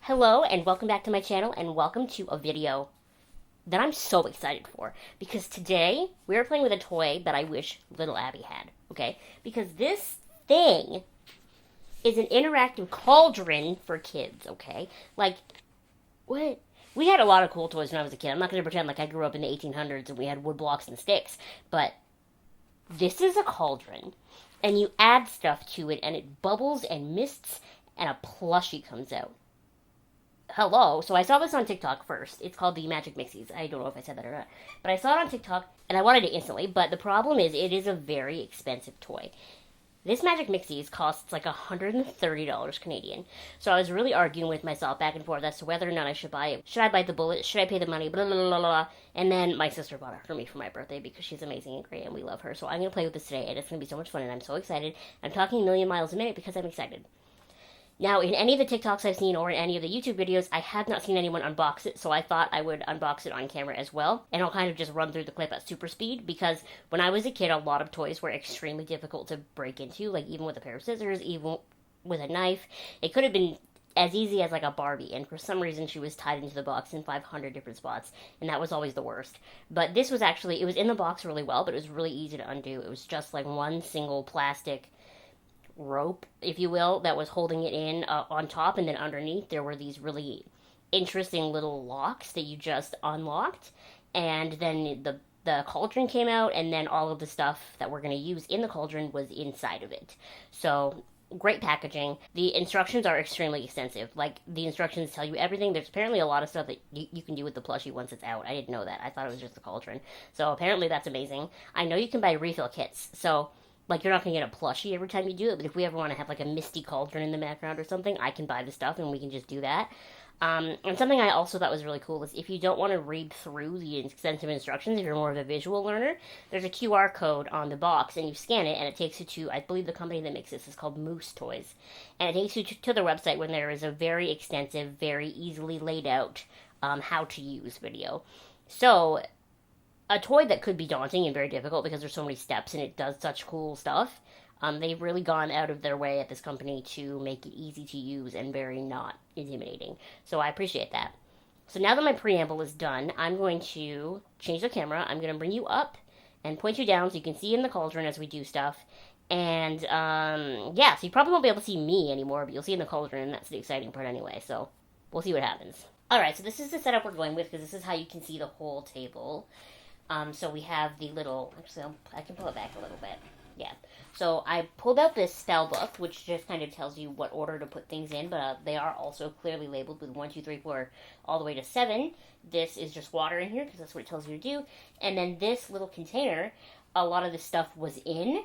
Hello and welcome back to my channel and welcome to a video that I'm so excited for because today we are playing with a toy that I wish little Abby had, okay? Because this thing is an interactive cauldron for kids, okay? Like, what? We had a lot of cool toys when I was a kid. I'm not going to pretend like I grew up in the 1800s and we had wood blocks and sticks, but this is a cauldron and you add stuff to it and it bubbles and mists and a plushie comes out. Hello. So I saw this on TikTok first. It's called the MAGIC MIXIEs. I don't know if I said that or not. But I saw it on TikTok, and I wanted it instantly. But the problem is, it is a very expensive toy. This MAGIC MIXIEs costs like $130 Canadian. So I was really arguing with myself back and forth as to whether or not I should buy it. Should I bite the bullet? Should I pay the money? Blah, blah, blah, blah. And then my sister bought it for me for my birthday because she's amazing and great, and we love her. So I'm going to play with this today, and it's going to be so much fun, and I'm so excited. I'm talking a million miles a minute because I'm excited. Now, in any of the TikToks I've seen or in any of the YouTube videos, I have not seen anyone unbox it, so I thought I would unbox it on camera as well. And I'll kind of just run through the clip at super speed, because when I was a kid, a lot of toys were extremely difficult to break into, like even with a pair of scissors, even with a knife. It could have been as easy as like a Barbie, and for some reason she was tied into the box in 500 different spots, and that was always the worst. But this was actually, it was in the box really well, but it was really easy to undo. It was just like one single plastic rope, if you will, that was holding it in on top, and then underneath there were these really interesting little locks that you just unlocked, and then the cauldron came out, and then all of the stuff that we're going to use in the cauldron was inside of it. So great packaging. The instructions are extremely extensive. Like, the instructions tell you everything. There's apparently a lot of stuff that you can do with the plushie once it's out. I didn't know that. I thought it was just the cauldron. So apparently that's amazing. I know you can buy refill kits, so like, you're not going to get a plushie every time you do it, but if we ever want to have, like, a misty cauldron in the background or something, I can buy the stuff and we can just do that. And something I also thought was really cool is if you don't want to read through the extensive instructions, if you're more of a visual learner, there's a QR code on the box, and you scan it, and it takes you to, I believe the company that makes this is called Moose Toys. And it takes you to their website when there is a very extensive, very easily laid out how to use video. So a toy that could be daunting and very difficult because there's so many steps and it does such cool stuff. They've really gone out of their way at this company to make it easy to use and very not intimidating. So I appreciate that. So now that my preamble is done, I'm going to change the camera. I'm going to bring you up and point you down so you can see in the cauldron as we do stuff. And, yeah, so you probably won't be able to see me anymore, but you'll see in the cauldron, and that's the exciting part anyway. So we'll see what happens. Alright, so this is the setup we're going with, because this is how you can see the whole table. So we have the little, actually, I can pull it back a little bit. Yeah. So I pulled out this spell book, which just kind of tells you what order to put things in, but they are also clearly labeled with 1, 2, 3, 4, all the way to 7. This is just water in here, because that's what it tells you to do. And then this little container, a lot of the stuff was in.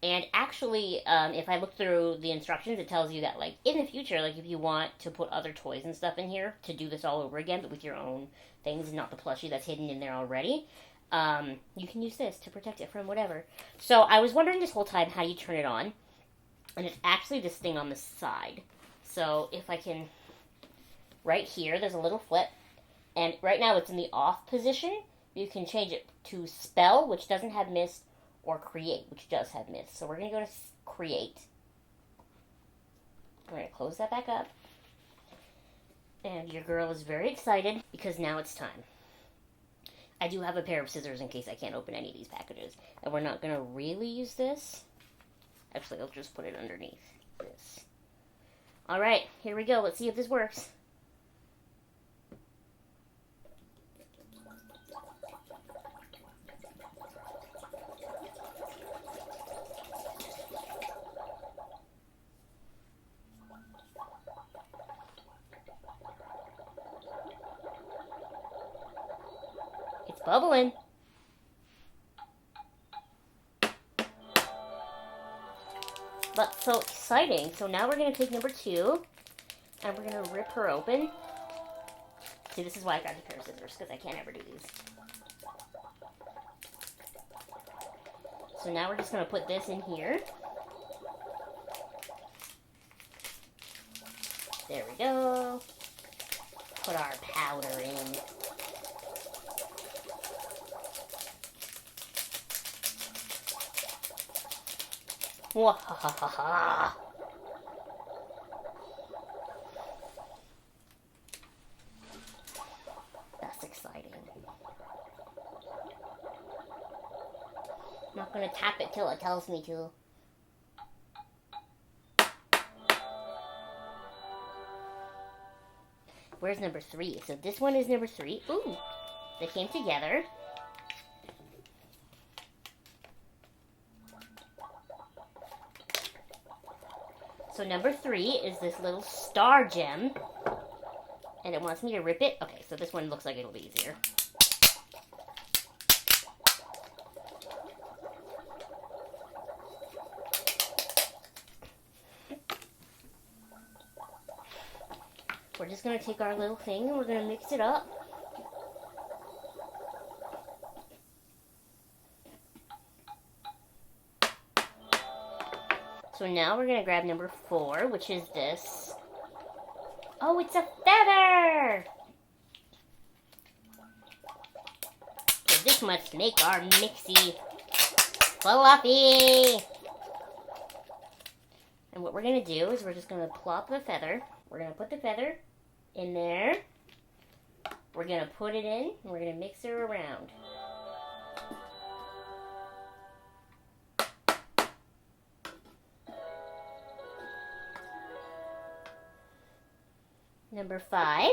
And actually, if I look through the instructions, it tells you that, like, in the future, like, if you want to put other toys and stuff in here to do this all over again, but with your own things, not the plushie that's hidden in there already, you can use this to protect it from whatever. So I was wondering this whole time how you turn it on, and it's actually this thing on the side. So if I can, right here, there's a little flip, and right now it's in the off position. You can change it to spell, which doesn't have mist, or create, which does have mist. So we're going to go to create. We're going to close that back up, and your girl is very excited because now it's time. I do have a pair of scissors in case I can't open any of these packages. And we're not going to really use this. Actually, I'll just put it underneath this. Alright, here we go. Let's see if this works. Bubbling. But so exciting. So now we're going to take number 2, and we're going to rip her open. See, this is why I got a pair of scissors, because I can't ever do these. So now we're just going to put this in here. There we go. Put our powder in. Wahahaha. not gonna tap it till it tells me to. Where's number 3? So this one is number 3. Ooh, they came together. So number 3 is this little star gem. And it wants me to rip it. Okay, so this one looks like it'll be easier. We're just going to take our little thing and we're going to mix it up. So now we're going to grab number 4, which is this. Oh, it's a feather! So this must make our mixie fluffy! And what we're going to do is we're just going to plop the feather. We're going to put the feather in there. We're going to put it in, and we're going to mix her around. Number 5.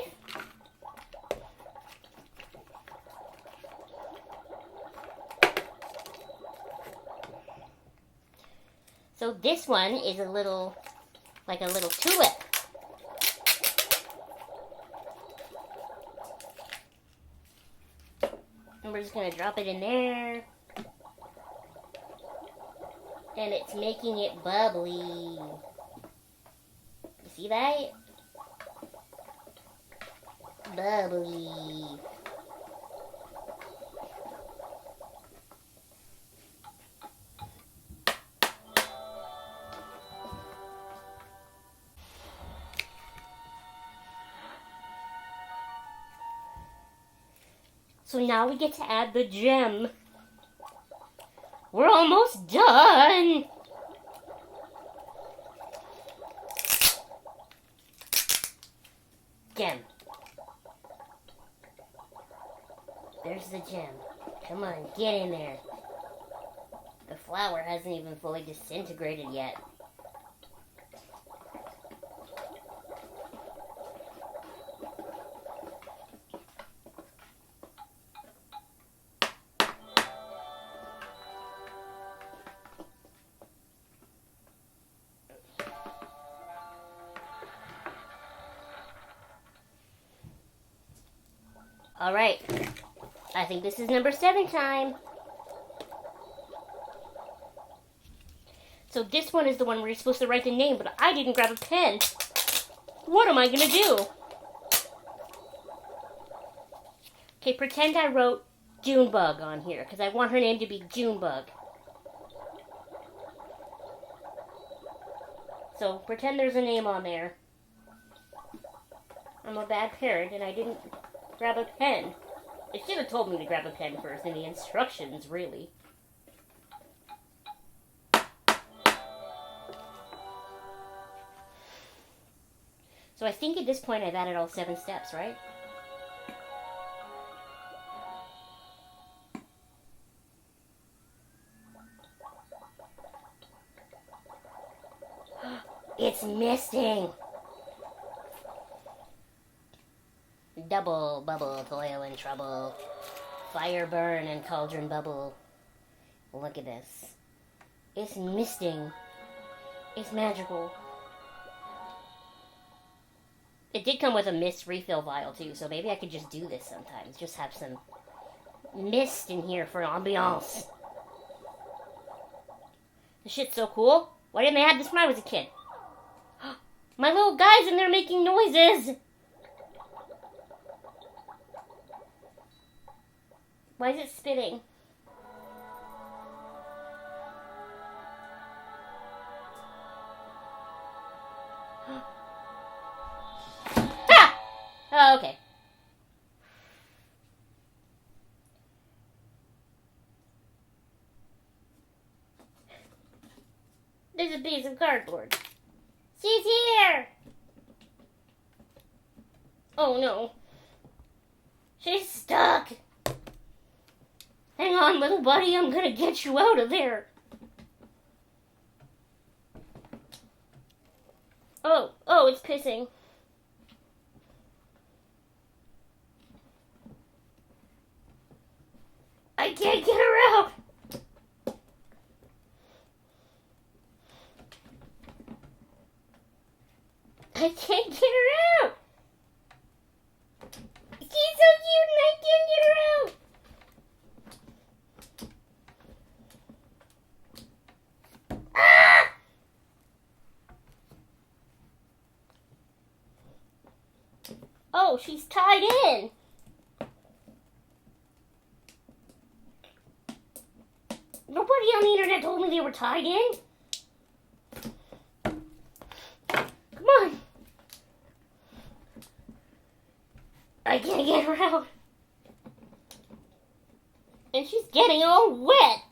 So this one is a little, like a little tulip. And we're just going to drop it in there. And it's making it bubbly. You see that? Bubbly. So now we get to add the gem. We're almost done. Gem. There's the gem. Come on, get in there. The flower hasn't even fully disintegrated yet. All right. I think this is number 7 time. So this one is the one where you're supposed to write the name, but I didn't grab a pen. What am I going to do? Okay, pretend I wrote Junebug on here, because I want her name to be Junebug. So pretend there's a name on there. I'm a bad parent, and I didn't grab a pen. It should have told me to grab a pen first in the instructions, really. So I think at this point I've added all 7 steps, right? It's misting! Double bubble, toil and trouble. Fire burn and cauldron bubble. Look at this. It's misting. It's magical. It did come with a mist refill vial too, so maybe I could just do this sometimes. Just have some mist in here for ambiance. This shit's so cool. Why didn't they have this when I was a kid? My little guy's in there making noises! Why is it spitting? Ah! Oh, okay. There's a piece of cardboard. She's here! Oh no. She's stuck! Hang on, little buddy, I'm gonna get you out of there. Oh, it's pissing. I can't get her out. I can't get her out. She's so cute and I can't get her out. Ah! Oh, she's tied in. Nobody on the internet told me they were tied in. Come on. I can't get her out. And she's getting all wet.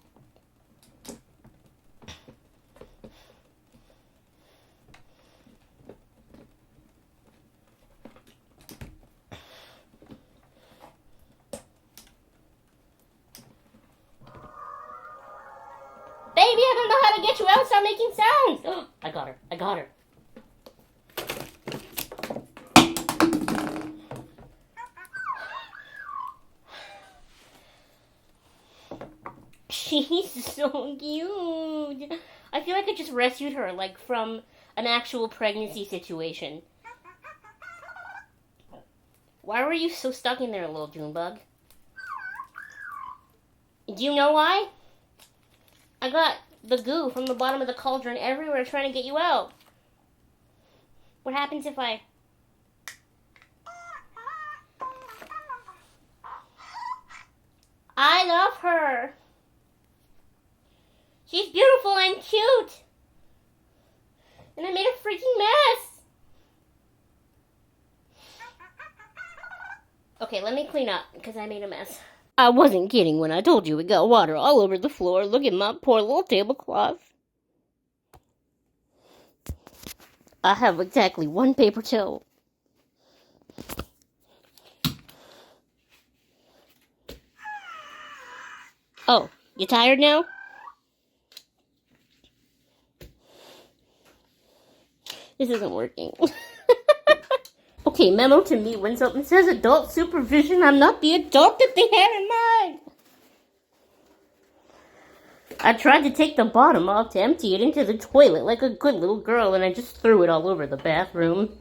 Baby, I don't know how to get you out. Stop making sounds. I got her. I got her. She's so cute. I feel like I just rescued her, like, from an actual pregnancy situation. Why were you so stuck in there, little Junebug? Do you know why? I got the goo from the bottom of the cauldron everywhere trying to get you out. What happens if I... I love her. She's beautiful and cute. And I made a freaking mess. Okay, let me clean up because I made a mess. I wasn't kidding when I told you we got water all over the floor. Look at my poor little tablecloth. I have exactly one paper towel. Oh, you tired now? This isn't working. Okay, memo to me, when something says adult supervision, I'm not the adult that they had in mind. I tried to take the bottom off to empty it into the toilet like a good little girl, and I just threw it all over the bathroom.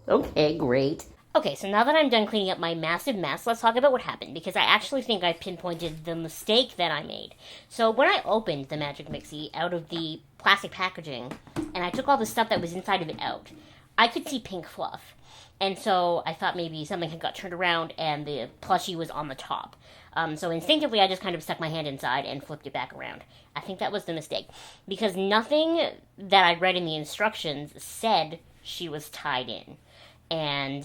Okay, great. Okay, so now that I'm done cleaning up my massive mess, let's talk about what happened, because I actually think I pinpointed the mistake that I made. So when I opened the Magic Mixie out of the plastic packaging, and I took all the stuff that was inside of it out, I could see pink fluff. And so I thought maybe something had got turned around and the plushie was on the top. So instinctively, I just kind of stuck my hand inside and flipped it back around. I think that was the mistake. Because nothing that I read in the instructions said she was tied in. And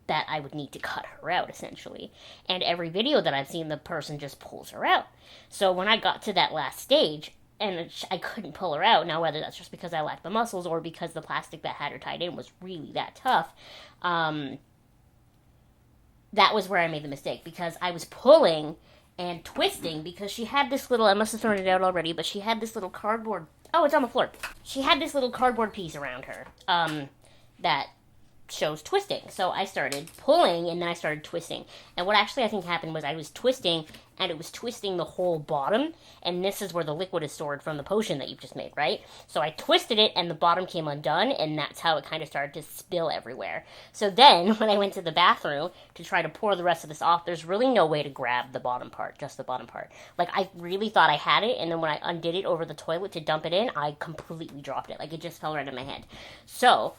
that I would need to cut her out, essentially. And every video that I've seen, the person just pulls her out. So when I got to that last stage, and I couldn't pull her out. Now, whether that's just because I lacked the muscles or because the plastic that had her tied in was really that tough, that was where I made the mistake. Because I was pulling and twisting because she had this little, I must have thrown it out already, but she had this little cardboard, oh, it's on the floor. She had this little cardboard piece around her that shows twisting. So I started pulling and then I started twisting. And what actually I think happened was I was twisting and it was twisting the whole bottom, and this is where the liquid is stored from the potion that you've just made, right? So I twisted it and the bottom came undone, and that's how it kind of started to spill everywhere. So then when I went to the bathroom to try to pour the rest of this off, there's really no way to grab the bottom part, just the bottom part. Like, I really thought I had it, and then when I undid it over the toilet to dump it in, I completely dropped it. Like, it just fell right in my hand. So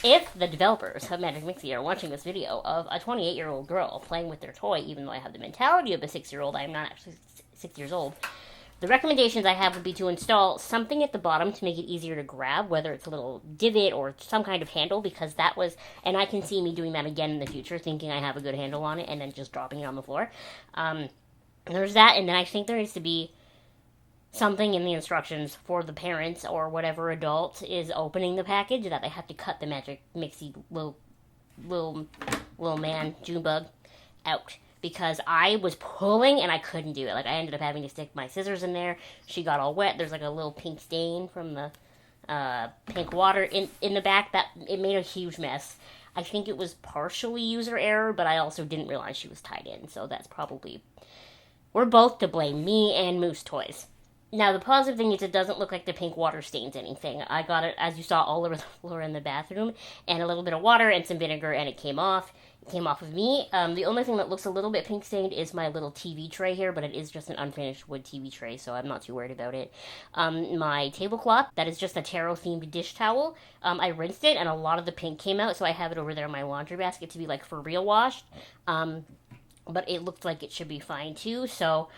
if the developers of Magic Mixie are watching this video of a 28-year-old girl playing with their toy, even though I have the mentality of a 6-year-old, I am not actually 6 years old, the recommendations I have would be to install something at the bottom to make it easier to grab, whether it's a little divot or some kind of handle, because that was, and I can see me doing that again in the future, thinking I have a good handle on it, and then just dropping it on the floor. There's that, and then I think there needs to be something in the instructions for the parents or whatever adult is opening the package that they have to cut the Magic Mixie little man Junebug out, because I was pulling and I couldn't do it. Like, I ended up having to stick my scissors in there. She got all wet. There's like a little pink stain from the pink water in the back. That it made a huge mess. I think it was partially user error, but I also didn't realize she was tied in. So that's probably... We're both to blame, me and Moose Toys. Now, the positive thing is it doesn't look like the pink water stains anything. I got it, as you saw, all over the floor in the bathroom, and a little bit of water and some vinegar, and it came off. It came off of me. The only thing that looks a little bit pink stained is my little TV tray here, but it is just an unfinished wood TV tray, so I'm not too worried about it. My tablecloth, that is just a tarot-themed dish towel. I rinsed it, and a lot of the pink came out, so I have it over there in my laundry basket to be, like, for real washed. But it looked like it should be fine, too, so...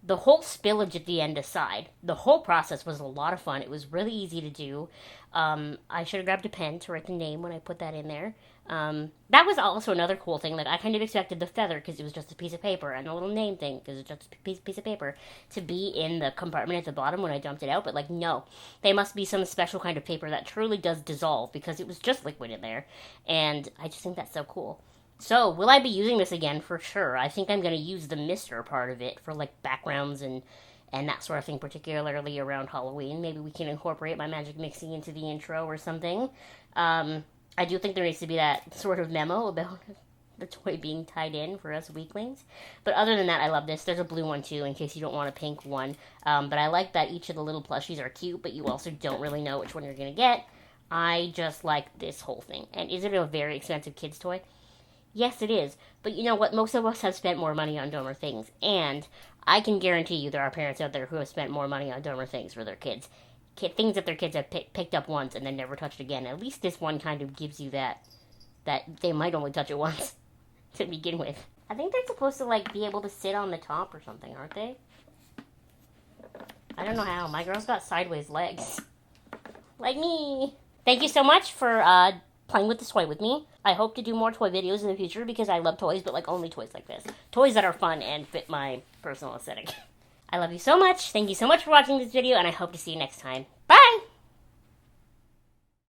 The whole spillage at the end aside, the whole process was a lot of fun. It was really easy to do. I should have grabbed a pen to write the name when I put that in there. That was also another cool thing. Like, I kind of expected the feather, because it was just a piece of paper, and the little name thing, because it's just a piece of paper, to be in the compartment at the bottom when I dumped it out. But, like, no. They must be some special kind of paper that truly does dissolve, because it was just liquid in there. And I just think that's so cool. So, will I be using this again? For sure. I think I'm going to use the mister part of it for, like, backgrounds and that sort of thing, particularly around Halloween. Maybe we can incorporate my Magic Mixie into the intro or something. I do think there needs to be that sort of memo about the toy being tied in for us weaklings. But other than that, I love this. There's a blue one, too, in case you don't want a pink one. But I like that each of the little plushies are cute, but you also don't really know which one you're going to get. I just like this whole thing. And is it a very expensive kid's toy? Yes, it is. But you know what? Most of us have spent more money on dumber things. And I can guarantee you there are parents out there who have spent more money on dumber things for their kids. Things that their kids have picked up once and then never touched again. At least this one kind of gives you that they might only touch it once to begin with. I think they're supposed to, like, be able to sit on the top or something, aren't they? I don't know how. My girl's got sideways legs. Like me. Thank you so much for, playing with this toy with me. I hope to do more toy videos in the future because I love toys, but like only toys like this. Toys that are fun and fit my personal aesthetic. I love you so much. Thank you so much for watching this video, and I hope to see you next time. Bye!